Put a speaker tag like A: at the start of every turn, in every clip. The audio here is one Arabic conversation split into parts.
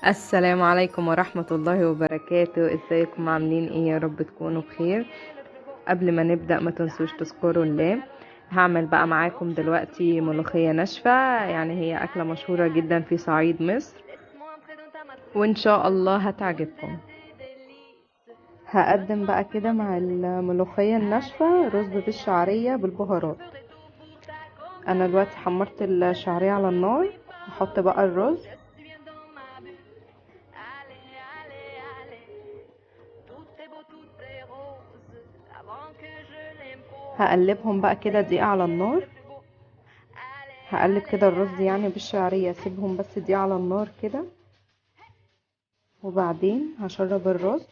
A: السلام عليكم ورحمة الله وبركاته. ازيكم عاملين ايه؟ يا رب تكونوا بخير. قبل ما نبدأ ما تنسوش تذكروا الله. هعمل بقى معاكم دلوقتي ملوخية ناشفة، يعني هي أكلة مشهورة جدا في صعيد مصر، وإن شاء الله هتعجبكم. هقدم بقى كده مع الملوخية الناشفة رز بالشعرية بالبهارات. أنا دلوقتي حمرت الشعرية على النار، هحط بقى الرز. هقلبهم بقى كده دقيقة على النار. هقلب كده الرز يعني بالشعرية، اسيبهم بس دقيقة على النار كده، وبعدين هشرب الرز.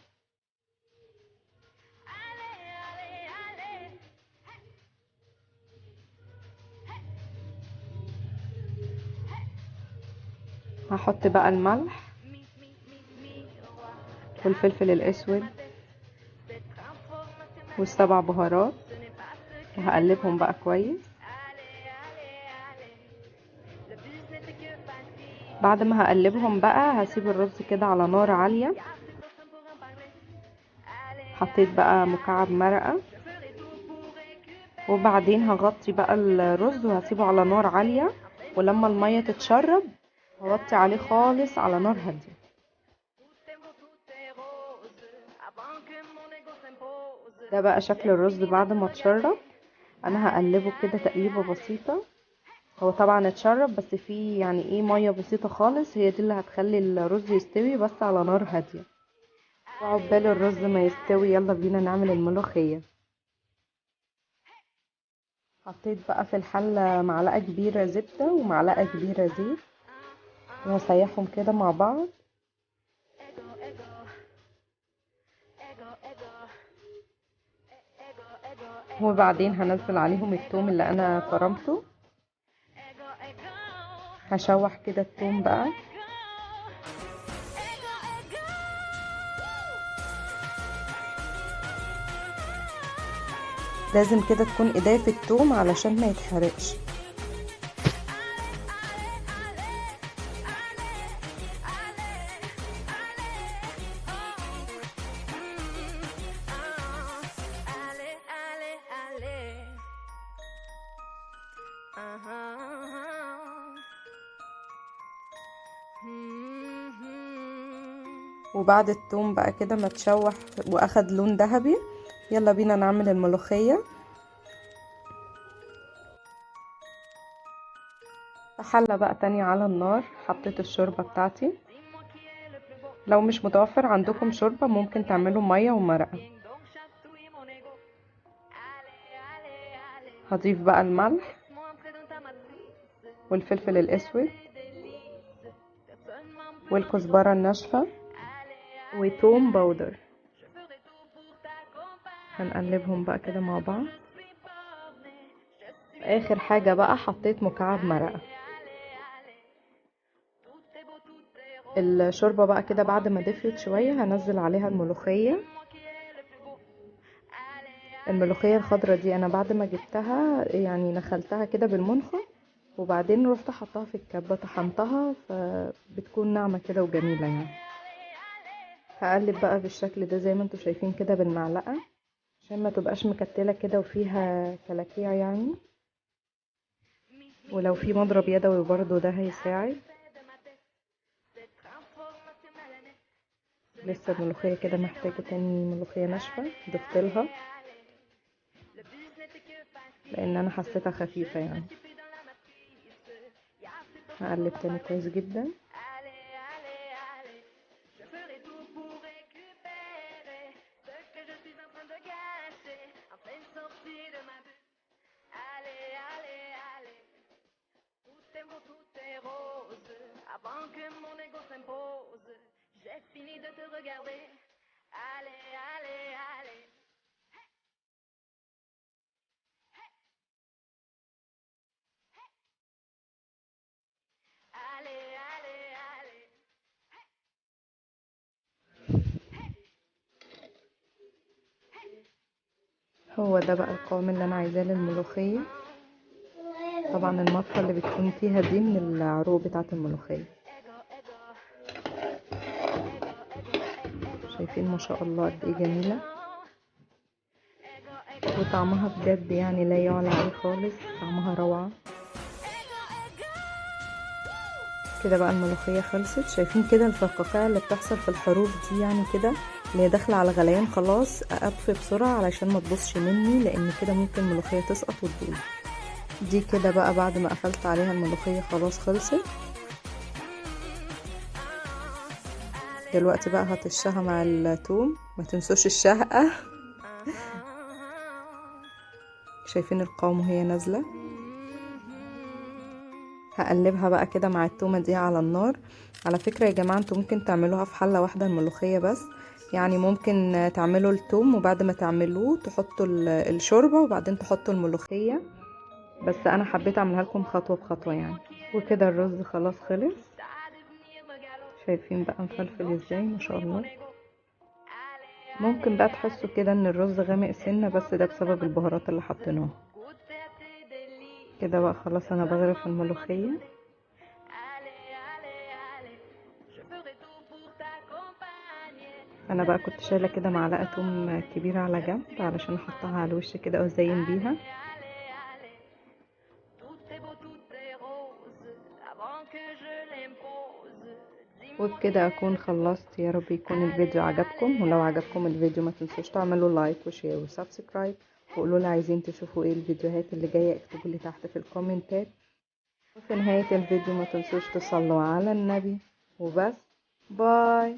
A: هحط بقى الملح والفلفل الاسود والسبع بهارات، وهقلبهم بقى كويس. بعد ما هقلبهم بقى هسيب الرز كده على نار عالية. حطيت بقى مكعب مرقة، وبعدين هغطي بقى الرز وهسيبه على نار عالية، ولما المية تتشرب هغطي عليه خالص على نار هادية. ده بقى شكل الرز بعد ما اتشرب. انا هقلبه كده تقليبه بسيطة. هو طبعا اتشرب بس فيه يعني ايه مية بسيطة خالص، هي دي اللي هتخلي الرز يستوي بس على نار هادية. وعقبال الرز ما يستوي يلا بينا نعمل الملوخية. حطيت بقى في الحلة معلقة كبيرة زبدة ومعلقة كبيرة زيت، وهسيحهم كده مع بعض. وبعدين هنزل عليهم التوم اللي انا فرمته. هشوح كده التوم بقى. لازم كده تكون ايديا في التوم علشان ما يتحرقش. وبعد التوم بقى كده ما تشوح واخد لون ذهبي، يلا بينا نعمل الملوخية. في حلة بقى تانية على النار حطيت الشوربة بتاعتي. لو مش متوفر عندكم شوربة ممكن تعملوا مية ومرقة. هضيف بقى الملح والفلفل الاسود والكزبرة الناشفة وتوم باودر. هنقلبهم بقى كده مع بعض. اخر حاجة بقى حطيت مكعب مرقة. الشوربة بقى كده بعد ما دفيت شوية هنزل عليها الملوخية. الملوخية الخضرة دي انا بعد ما جبتها يعني نخلتها كده بالمنخل، وبعدين رحت حطها في الكبة طحنتها، فبتكون ناعمة كده وجميلة يعني. هقلب بقى بالشكل ده زي ما انتوا شايفين كده بالمعلقة، عشان ما تبقاش مكتلة كده وفيها كلاكيع يعني. ولو في مضرب يدوي برضو ده هيساعد. لسه الملوخية كده محتاجة تاني ملوخية ناشفة ضفتلها، لان انا حسيتها خفيفة يعني. هقلب تاني كويس جدا. هو ده بقى القوام اللي انا عايزاه للملوخية. طبعا المطة اللي بتكون فيها دي من العروق بتاعة الملوخية. شايفين ما شاء الله قد ايه جميلة، وطعمها بجد يعني لا يعلى عليه خالص، طعمها روعة. كده بقى الملوخية خلصت. شايفين كده الفقاقيع اللي بتحصل في الحروف دي، يعني كده اللي هي داخلة على غليان خلاص، اطفي بسرعة علشان ما تبصش مني، لان كده ممكن الملوخية تسقط وتبوظ. دي كده بقى بعد ما قفلت عليها الملوخية خلاص خلصت. دلوقتي بقى هطشها مع الثوم، ما تنسوش الشهقة. شايفين القوام وهي نازلة. هقلبها بقى كده مع التومة دي على النار. على فكرة يا جماعة، انتوا ممكن تعملوها في حلة واحدة الملوخية بس، يعني ممكن تعملوا التوم وبعد ما تعملوه تحطوا الشوربة وبعدين تحطوا الملوخية، بس انا حبيت اعملها لكم خطوة بخطوة يعني. وكده الرز خلاص خلص. شايفين بقى مفلفل ازاي ما شاء الله. ممكن بقى تحسوا كده ان الرز غامق سنة، بس ده بسبب البهارات اللي حطيناها. كده بقى خلاص انا بغرف الملوخية. انا بقى كنت شايله كده معلقه توم كبيره على جنب علشان احطها على الوش كده وازين بيها. وبكده اكون خلصت. يا رب يكون الفيديو عجبكم، ولو عجبكم الفيديو ما تنسوش تعملوا لايك وشير وسبسكرايب، وقولوا لي عايزين تشوفوا ايه الفيديوهات اللي جايه، اكتبوا لي تحت في الكومنتات. وفي نهايه الفيديو ما تنسوش تصلوا على النبي وبس. باي.